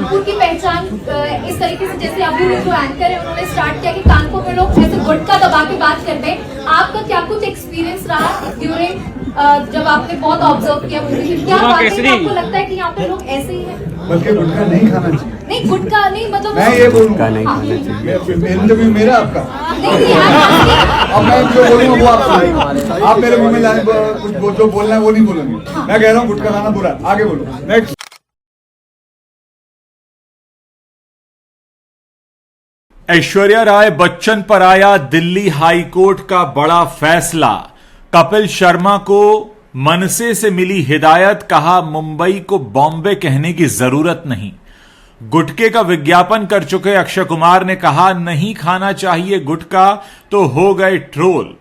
कानपुर की पहचान इस तरीके से, जैसे अभी जो एंकर है उन्होंने स्टार्ट किया कि कानपुर में लोग ऐसे गुटखा दबा के बात करते हैं, आपका क्या कुछ एक्सपीरियंस रहा ड्यूरिंग जब आपने बहुत ऑब्जर्व किया मूवी, क्या बातें आपको लगता है कि यहाँ पे लोग ऐसे ही हैं? बल्कि गुटखा नहीं खाना चाहिए। नहीं गुटखा नहीं, मतलब मैं ये बोलूँगा नहीं खाना चाहिए। इंटरव्यू मेरा आपका, अब मैं जो बोलूँगा वो आप सुनिए। आप मेरे मुंह में लाने कुछ जो बोलना है वो नहीं बोलेंगे। मैं कह रहा हूँ गुटखा खाना बुरा, आगे बोलो नेक्स्ट। ऐश्वर्या राय बच्चन पर आया दिल्ली हाई कोर्ट का बड़ा फैसला। कपिल शर्मा को मनसे से मिली हिदायत, कहा मुंबई को बॉम्बे कहने की जरूरत नहीं। गुटखे का विज्ञापन कर चुके अक्षय कुमार ने कहा नहीं खाना चाहिए गुटखा, तो हो गए ट्रोल।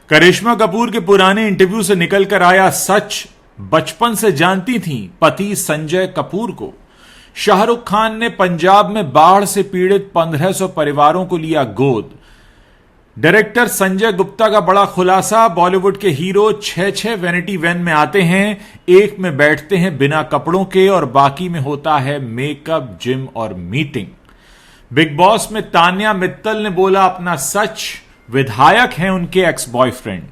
करिश्मा कपूर के पुराने इंटरव्यू से निकलकर आया सच, बचपन से जानती थी पति संजय कपूर को। शाहरुख खान ने पंजाब में बाढ़ से पीड़ित 1500 परिवारों को लिया गोद। डायरेक्टर संजय गुप्ता का बड़ा खुलासा, बॉलीवुड के हीरो 6-6 वैनिटी वैन में आते हैं, एक में बैठते हैं बिना कपड़ों के और बाकी में होता है मेकअप, जिम और मीटिंग। बिग बॉस में तान्या मित्तल ने बोला अपना सच, विधायक हैं उनके एक्स बॉयफ्रेंड।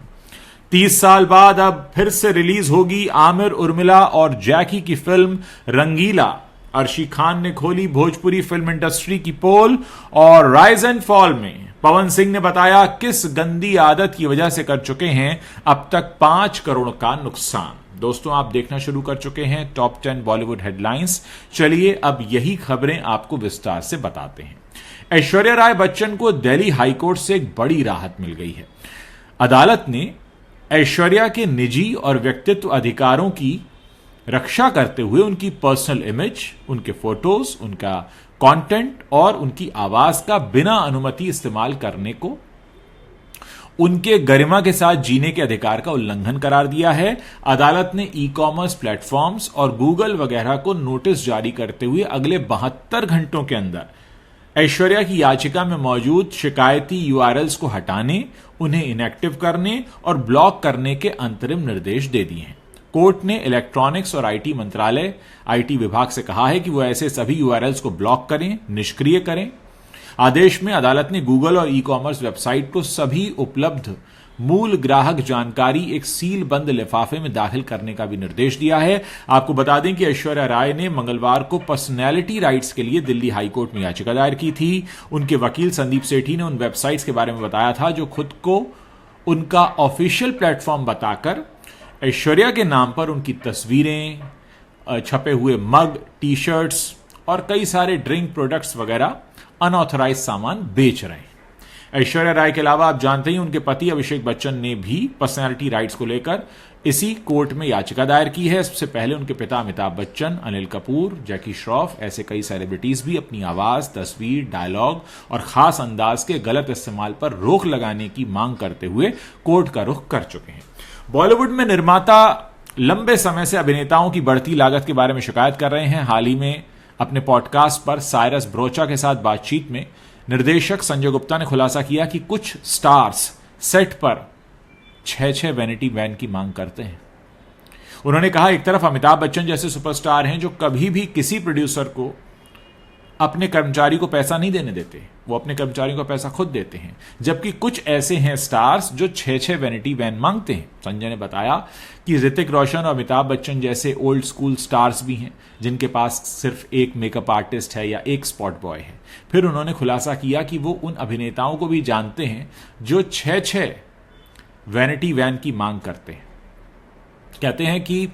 30 साल बाद अब फिर से रिलीज होगी आमिर, उर्मिला और जैकी की फिल्म रंगीला। अर्शी खान ने खोली भोजपुरी फिल्म इंडस्ट्री की पोल और राइज एंड फॉल में पवन सिंह ने बताया किस गंदी आदत की वजह से कर चुके हैं अब तक 5 करोड़ का नुकसान। दोस्तों, आप देखना शुरू कर चुके हैं टॉप 10 बॉलीवुड हेडलाइंस। चलिए अब यही खबरें आपको विस्तार से बताते हैं। ऐश्वर्या राय बच्चन को दिल्ली हाईकोर्ट से एक बड़ी राहत मिल गई है। अदालत ने ऐश्वर्या के निजी और व्यक्तित्व अधिकारों की रक्षा करते हुए उनकी पर्सनल इमेज, उनके फोटोज, उनका कंटेंट और उनकी आवाज का बिना अनुमति इस्तेमाल करने को उनके गरिमा के साथ जीने के अधिकार का उल्लंघन करार दिया है। अदालत ने ई कॉमर्स प्लेटफॉर्म्स और गूगल वगैरह को नोटिस जारी करते हुए अगले 72 घंटों के अंदर ऐश्वर्या की याचिका में मौजूद शिकायती यूआरएल्स को हटाने, उन्हें इनएक्टिव करने और ब्लॉक करने के अंतरिम निर्देश दे दिए हैं। कोर्ट ने इलेक्ट्रॉनिक्स और आईटी मंत्रालय, आईटी विभाग से कहा है कि वह ऐसे सभी यूआरएल्स को ब्लॉक करें, निष्क्रिय करें। आदेश में अदालत ने गूगल और ई कॉमर्स वेबसाइट को सभी उपलब्ध मूल ग्राहक जानकारी एक सील बंद लिफाफे में दाखिल करने का भी निर्देश दिया है। आपको बता दें कि ऐश्वर्या राय ने मंगलवार को पर्सनैलिटी राइट्स के लिए दिल्ली हाईकोर्ट में याचिका दायर की थी। उनके वकील संदीप सेठी ने उन वेबसाइट्स के बारे में बताया था जो खुद को उनका ऑफिशियल प्लेटफॉर्म बताकर ऐश्वर्या के नाम पर उनकी तस्वीरें, छपे हुए मग, टी शर्ट्स और कई सारे ड्रिंक प्रोडक्ट्स वगैरह अनऑथराइज सामान बेच रहे हैं। ऐश्वर्या राय के अलावा आप जानते ही उनके पति अभिषेक बच्चन ने भी पर्सनैलिटी राइट्स को लेकर इसी कोर्ट में याचिका दायर की है। इससे पहले उनके पिता अमिताभ बच्चन, अनिल कपूर, जैकी श्रॉफ ऐसे कई सेलिब्रिटीज भी अपनी आवाज, तस्वीर, डायलॉग और खास अंदाज के गलत इस्तेमाल पर रोक लगाने की मांग करते हुए कोर्ट का रुख कर चुके हैं। बॉलीवुड में निर्माता लंबे समय से अभिनेताओं की बढ़ती लागत के बारे में शिकायत कर रहे हैं। हाल ही में अपने पॉडकास्ट पर साइरस ब्रोचा के साथ बातचीत में निर्देशक संजय गुप्ता ने खुलासा किया कि कुछ स्टार्स सेट पर 6-6 वैनिटी वैन की मांग करते हैं। उन्होंने कहा एक तरफ अमिताभ बच्चन जैसे सुपरस्टार हैं जो कभी भी किसी प्रोड्यूसर को अपने कर्मचारी को पैसा नहीं देने देते, वो अपने कर्मचारियों को पैसा खुद देते हैं, जबकि कुछ ऐसे हैं स्टार्स जो 6-6 वैनिटी वैन मांगते हैं। संजय ने बताया कि ऋतिक रोशन और अमिताभ बच्चन जैसे ओल्ड स्कूल स्टार्स भी हैं जिनके पास सिर्फ एक मेकअप आर्टिस्ट है या एक स्पॉट बॉय है। फिर उन्होंने खुलासा किया कि वो उन अभिनेताओं को भी जानते हैं जो 6-6 वैनिटी वैन की मांग करते हैं। कहते हैं कि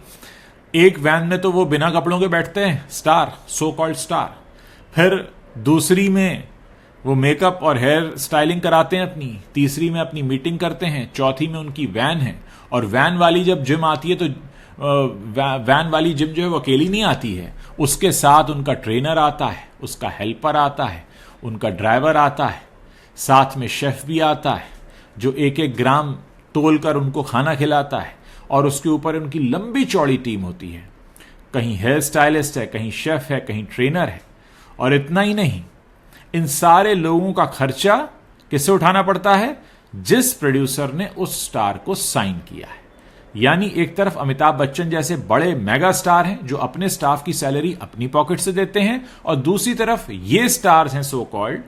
एक वैन में तो वो बिना कपड़ों के बैठते हैं, स्टार, सो कॉल्ड स्टार, फिर दूसरी में वो मेकअप और हेयर स्टाइलिंग कराते हैं अपनी, तीसरी में अपनी मीटिंग करते हैं, चौथी में उनकी वैन है। और वैन वाली जब जिम आती है तो वैन वाली जिम जो है वो अकेली नहीं आती है, उसके साथ उनका ट्रेनर आता है, उसका हेल्पर आता है, उनका ड्राइवर आता है, साथ में शेफ भी आता है जो 1-1 ग्राम तोल कर उनको खाना खिलाता है और उसके ऊपर उनकी लंबी चौड़ी टीम होती है। कहीं हेयर स्टाइलिस्ट है, कहीं शेफ है, कहीं ट्रेनर है। और इतना ही नहीं, इन सारे लोगों का खर्चा किससे उठाना पड़ता है? जिस प्रोड्यूसर ने उस स्टार को साइन किया है। यानी एक तरफ अमिताभ बच्चन जैसे बड़े मेगा स्टार हैं जो अपने स्टाफ की सैलरी अपनी पॉकेट से देते हैं, और दूसरी तरफ ये स्टार्स हैं सो कॉल्ड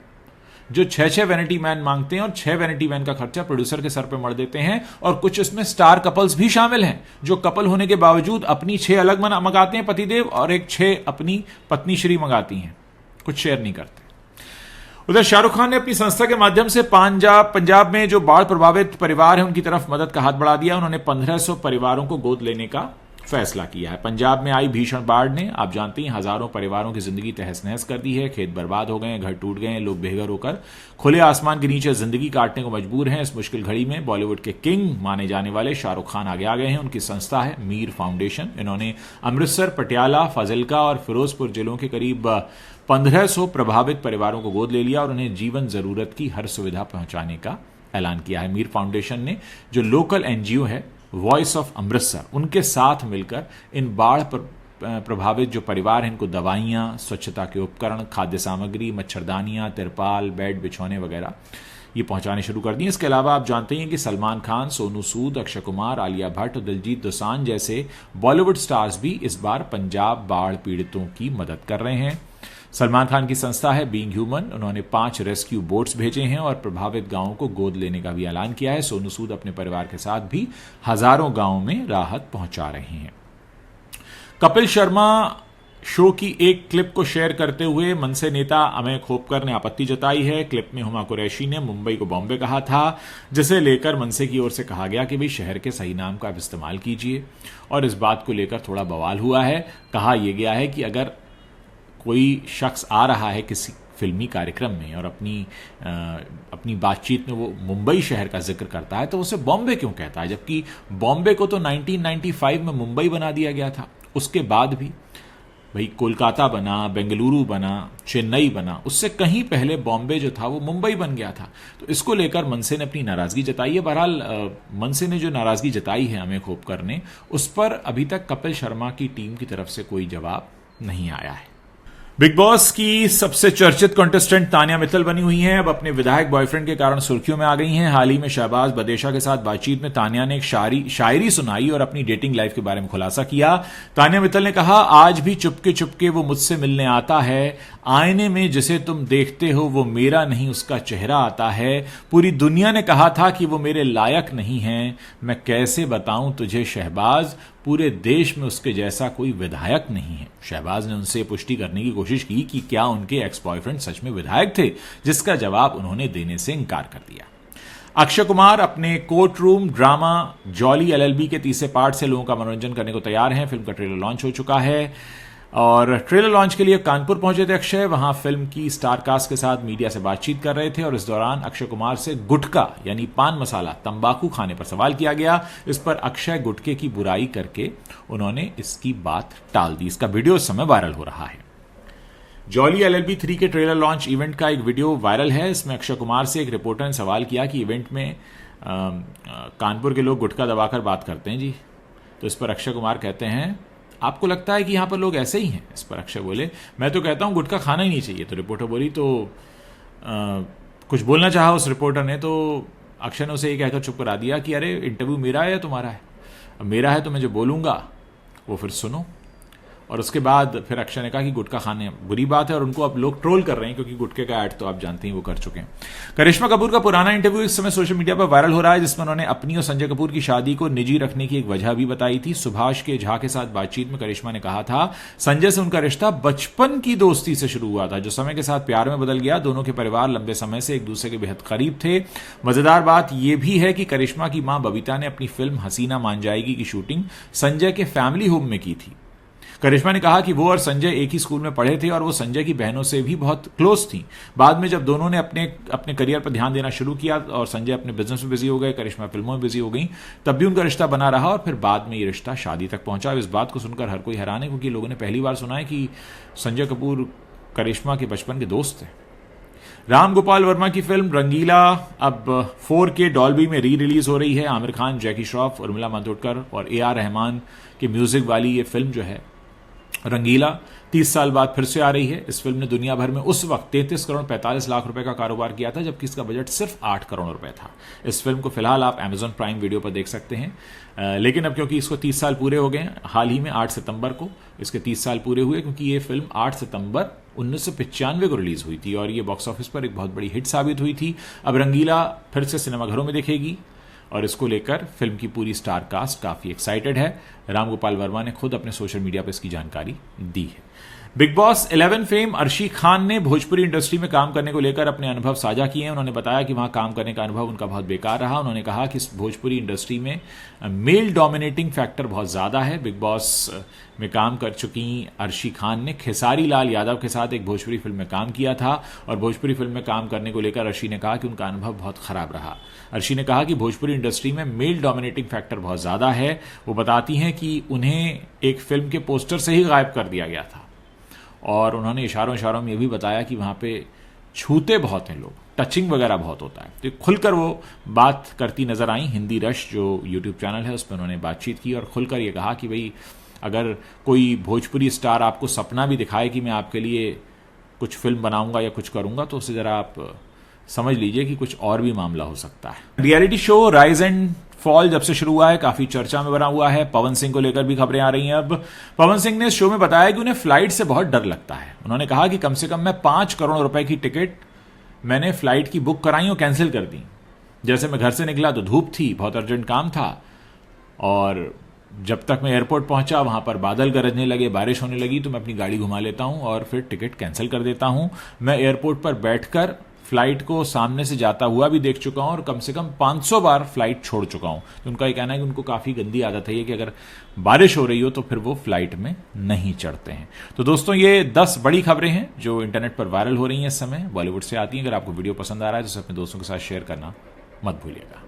जो 6-6 वैनिटी मैन मांगते हैं और 6 वैनिटी मैन का खर्चा प्रोड्यूसर के सर पे मर देते हैं। और कुछ इसमें स्टार कपल्स भी शामिल हैं जो कपल होने के बावजूद अपनी 6 अलग मंगाते हैं पतिदेव, और एक 6 अपनी पत्नी श्री मंगाती हैं, कुछ शेयर नहीं करते। उधर शाहरुख खान ने अपनी संस्था के माध्यम से पंजाब में जो बाढ़ प्रभावित परिवार हैं उनकी तरफ मदद का हाथ बढ़ा दिया। उन्होंने 1500 परिवारों को गोद लेने का फैसला किया है। पंजाब में आई भीषण बाढ़ ने, आप जानते हैं, हजारों परिवारों की जिंदगी तहस नहस कर दी है। खेत बर्बाद हो गए, घर टूट गए, लोग बेघर होकर खुले आसमान के नीचे जिंदगी काटने को मजबूर हैं। इस मुश्किल घड़ी में बॉलीवुड के किंग माने जाने वाले शाहरुख खान आगे आ गए हैं। उनकी संस्था है मीर फाउंडेशन। इन्होंने अमृतसर, पटियाला, फाजिल्का और फिरोजपुर जिलों के करीब 1500 प्रभावित परिवारों को गोद ले लिया और उन्हें जीवन जरूरत की हर सुविधा पहुंचाने का ऐलान किया है। मीर फाउंडेशन ने, जो लोकल एनजीओ है वॉइस ऑफ अमृतसर, उनके साथ मिलकर इन बाढ़ प्रभावित जो परिवार हैं इनको दवाइयां, स्वच्छता के उपकरण, खाद्य सामग्री, मच्छरदानियां, तिरपाल, बेड, बिछौने वगैरह ये पहुंचाने शुरू कर दिए। इसके अलावा आप जानते हैं कि सलमान खान, सोनू सूद, अक्षय कुमार, आलिया भट्ट और दिलजीत दोसांझ जैसे बॉलीवुड स्टार्स भी इस बार पंजाब बाढ़ पीड़ितों की मदद कर रहे हैं। सलमान खान की संस्था है बीइंग ह्यूमन। उन्होंने 5 रेस्क्यू बोट्स भेजे हैं और प्रभावित गांवों को गोद लेने का भी ऐलान किया है। सोनू सूद अपने परिवार के साथ भी हजारों गांवों में राहत पहुंचा रहे हैं। कपिल शर्मा शो की एक क्लिप को शेयर करते हुए मनसे नेता अमेय खोपकर ने आपत्ति जताई है। क्लिप में हुमा कुरैशी ने मुंबई को बॉम्बे कहा था, जिसे लेकर मनसे की ओर से कहा गया कि भाई शहर के सही नाम का आप इस्तेमाल कीजिए, और इस बात को लेकर थोड़ा बवाल हुआ है। कहा यह गया है कि अगर कोई शख्स आ रहा है किसी फिल्मी कार्यक्रम में और अपनी बातचीत में वो मुंबई शहर का जिक्र करता है तो उसे बॉम्बे क्यों कहता है, जबकि बॉम्बे को तो 1995 में मुंबई बना दिया गया था। उसके बाद भी भाई कोलकाता बना, बेंगलुरु बना, चेन्नई बना, उससे कहीं पहले बॉम्बे जो था वो मुंबई बन गया था। तो इसको लेकर मनसे ने अपनी नाराजगी जताई है। बहरहाल मनसे ने जो नाराजगी जताई है अमेय खोपकर ने, उस पर अभी तक कपिल शर्मा की टीम की तरफ से कोई जवाब नहीं आया है। बिग बॉस की सबसे चर्चित कंटेस्टेंट तान्या मित्तल बनी हुई हैं। अब अपने विधायक बॉयफ्रेंड के कारण सुर्खियों में आ गई हैं। हाल ही में शहबाज बदेशा के साथ बातचीत में तान्या ने एक शायरी सुनाई और अपनी डेटिंग लाइफ के बारे में खुलासा किया। तान्या मित्तल ने कहा, आज भी चुपके चुपके वो मुझसे मिलने आता है, आईने में जिसे तुम देखते हो वो मेरा नहीं उसका चेहरा आता है। पूरी दुनिया ने कहा था कि वो मेरे लायक नहीं है, मैं कैसे बताऊं तुझे शहबाज, पूरे देश में उसके जैसा कोई विधायक नहीं है। शहबाज ने उनसे पुष्टि करने की कोशिश की कि क्या उनके एक्स बॉयफ्रेंड सच में विधायक थे, जिसका जवाब उन्होंने देने से इनकार कर दिया। अक्षय कुमार अपने court room drama jolly LLB के तीसरे पार्ट से लोगों का मनोरंजन करने को तैयार हैं। फिल्म का ट्रेलर लॉन्च हो चुका है और ट्रेलर लॉन्च के लिए कानपुर पहुंचे थे अक्षय। वहां फिल्म की स्टार कास्ट के साथ मीडिया से बातचीत कर रहे थे और इस दौरान अक्षय कुमार से गुटखा यानी पान मसाला तंबाकू खाने पर सवाल किया गया। इस पर अक्षय गुटखे की बुराई करके उन्होंने इसकी बात टाल दी। इसका वीडियो इस समय वायरल हो रहा है। जॉली एलएलबी 3 के ट्रेलर लॉन्च इवेंट का एक वीडियो वायरल है। इसमें अक्षय कुमार से एक रिपोर्टर ने सवाल किया कि इवेंट में कानपुर के लोग गुटखा दबाकर बात करते हैं जी। तो इस पर अक्षय कुमार कहते हैं, आपको लगता है कि यहां पर लोग ऐसे ही हैं? इस पर अक्षय बोले, मैं तो कहता हूं गुटखा खाना ही नहीं चाहिए। तो रिपोर्टर बोली, तो कुछ बोलना चाहा उस रिपोर्टर ने, तो अक्षय ने उसे ये कहकर चुप करा दिया कि अरे इंटरव्यू मेरा है या तुम्हारा है? अब मेरा है तो मैं जो बोलूंगा वो फिर सुनो। और उसके बाद फिर अक्षय ने कहा कि गुटखा खाने बुरी बात है और उनको अब लोग ट्रोल कर रहे हैं क्योंकि गुटखे का ऐड तो आप जानते हैं वो कर चुके हैं। करिश्मा कपूर का पुराना इंटरव्यू इस समय सोशल मीडिया पर वायरल हो रहा है, जिसमें उन्होंने अपनी और संजय कपूर की शादी को निजी रखने की एक वजह भी बताई थी। सुभाष के झा के साथ बातचीत में करिश्मा ने कहा था, संजय से उनका रिश्ता बचपन की दोस्ती से शुरू हुआ था जो समय के साथ प्यार में बदल गया। दोनों के परिवार लंबे समय से एक दूसरे के बेहद करीब थे। मजेदार बात यह भी है कि करिश्मा की मां बबीता ने अपनी फिल्म हसीना मान जाएगी की शूटिंग संजय के फैमिली होम में की थी। करिश्मा ने कहा कि वो और संजय एक ही स्कूल में पढ़े थे और वो संजय की बहनों से भी बहुत क्लोज थी। बाद में जब दोनों ने अपने करियर पर ध्यान देना शुरू किया और संजय अपने बिजनेस में बिजी हो गए, करिश्मा फिल्मों में बिजी हो गई, तब भी उनका रिश्ता बना रहा और फिर बाद में ये रिश्ता शादी तक पहुंचा। इस बात को सुनकर हर कोई हैरान है क्योंकि लोगों ने पहली बार सुना है कि संजय कपूर करिश्मा के बचपन के दोस्त थे। राम गोपाल वर्मा की फिल्म रंगीला अब 4K डॉल्बी में री रिलीज हो रही है। आमिर खान, जैकी श्रॉफ, उर्मिला मातोंडकर और AR रहमान के म्यूजिक वाली ये फिल्म जो है रंगीला 30 साल बाद फिर से आ रही है। इस फिल्म ने दुनिया भर में उस वक्त 33 करोड़ 45 लाख रुपए का कारोबार किया था, जबकि इसका बजट सिर्फ 8 करोड़ रुपए था। इस फिल्म को फिलहाल आप Amazon प्राइम वीडियो पर देख सकते हैं, लेकिन अब क्योंकि इसको 30 साल पूरे हो गए हैं, हाल ही में 8 सितंबर को इसके 30 साल पूरे हुए, क्योंकि ये फिल्म 8 सितंबर 1995 को रिलीज हुई थी और ये बॉक्स ऑफिस पर एक बहुत बड़ी हिट साबित हुई थी। अब रंगीला फिर से सिनेमाघरों में दिखेगी और इसको लेकर फिल्म की पूरी स्टार कास्ट काफी एक्साइटेड है। राम गोपाल वर्मा ने खुद अपने सोशल मीडिया पर इसकी जानकारी दी है। Big boss 11 fame Arshi Khan ने भोजपुरी इंडस्ट्री में काम करने को लेकर अपने अनुभव साझा किए हैं। उन्होंने बताया कि वहां काम करने का अनुभव उनका बहुत बेकार रहा। उन्होंने कहा कि इस भोजपुरी इंडस्ट्री में मेल डोमिनेटिंग फैक्टर बहुत ज्यादा है। बिग बॉस में काम कर चुकी अर्शी खान ने खेसारी लाल यादव के साथ एक भोजपुरी फिल्म में काम किया था और भोजपुरी फिल्म में काम करने को लेकर अर्शी ने कहा कि उनका अनुभव बहुत खराब रहा। अर्शी ने कहा कि भोजपुरी इंडस्ट्री में मेल डोमिनेटिंग फैक्टर बहुत ज्यादा है। वो बताती हैं कि उन्हें एक फिल्म के पोस्टर से ही गायब कर दिया गया था और उन्होंने इशारों में यह भी बताया कि वहां पे छूते बहुत हैं लोग, टचिंग वगैरह बहुत होता है। तो खुलकर वो बात करती नजर आई। हिंदी रश जो यूट्यूब चैनल है उस पर उन्होंने बातचीत की और खुलकर ये कहा कि भाई अगर कोई भोजपुरी स्टार आपको सपना भी दिखाए कि मैं आपके लिए कुछ फिल्म बनाऊंगा या कुछ करूंगा, तो उससे जरा आप समझ लीजिए कि कुछ और भी मामला हो सकता है। Reality show rise and fall जब से शुरू हुआ है काफी चर्चा में बना हुआ है। पवन सिंह को लेकर भी खबरें आ रही हैं। अब पवन सिंह ने इस शो में बताया कि उन्हें फ्लाइट से बहुत डर लगता है। उन्होंने कहा कि कम से कम मैं 5 करोड़ रुपए की टिकट मैंने फ्लाइट की बुक कराई और कैंसिल कर दी। जैसे मैं घर से निकला तो धूप थी, बहुत अर्जेंट काम था और जब तक मैं एयरपोर्ट पहुंचा वहां पर बादल गरजने लगे, बारिश होने लगी, तो मैं अपनी गाड़ी घुमा लेता हूं और फिर टिकट कैंसिल कर देता हूं। मैं एयरपोर्ट पर बैठकर फ्लाइट को सामने से जाता हुआ भी देख चुका हूं और कम से कम 500 बार फ्लाइट छोड़ चुका हूं। तो उनका ये कहना है कि उनको काफी गंदी आदत है कि अगर बारिश हो रही हो तो फिर वो फ्लाइट में नहीं चढ़ते हैं। तो दोस्तों ये 10 बड़ी खबरें हैं जो इंटरनेट पर वायरल हो रही हैं इस समय, बॉलीवुड से आती हैं। अगर आपको वीडियो पसंद आ रहा है तो उसे अपने दोस्तों के साथ शेयर करना मत भूलिएगा।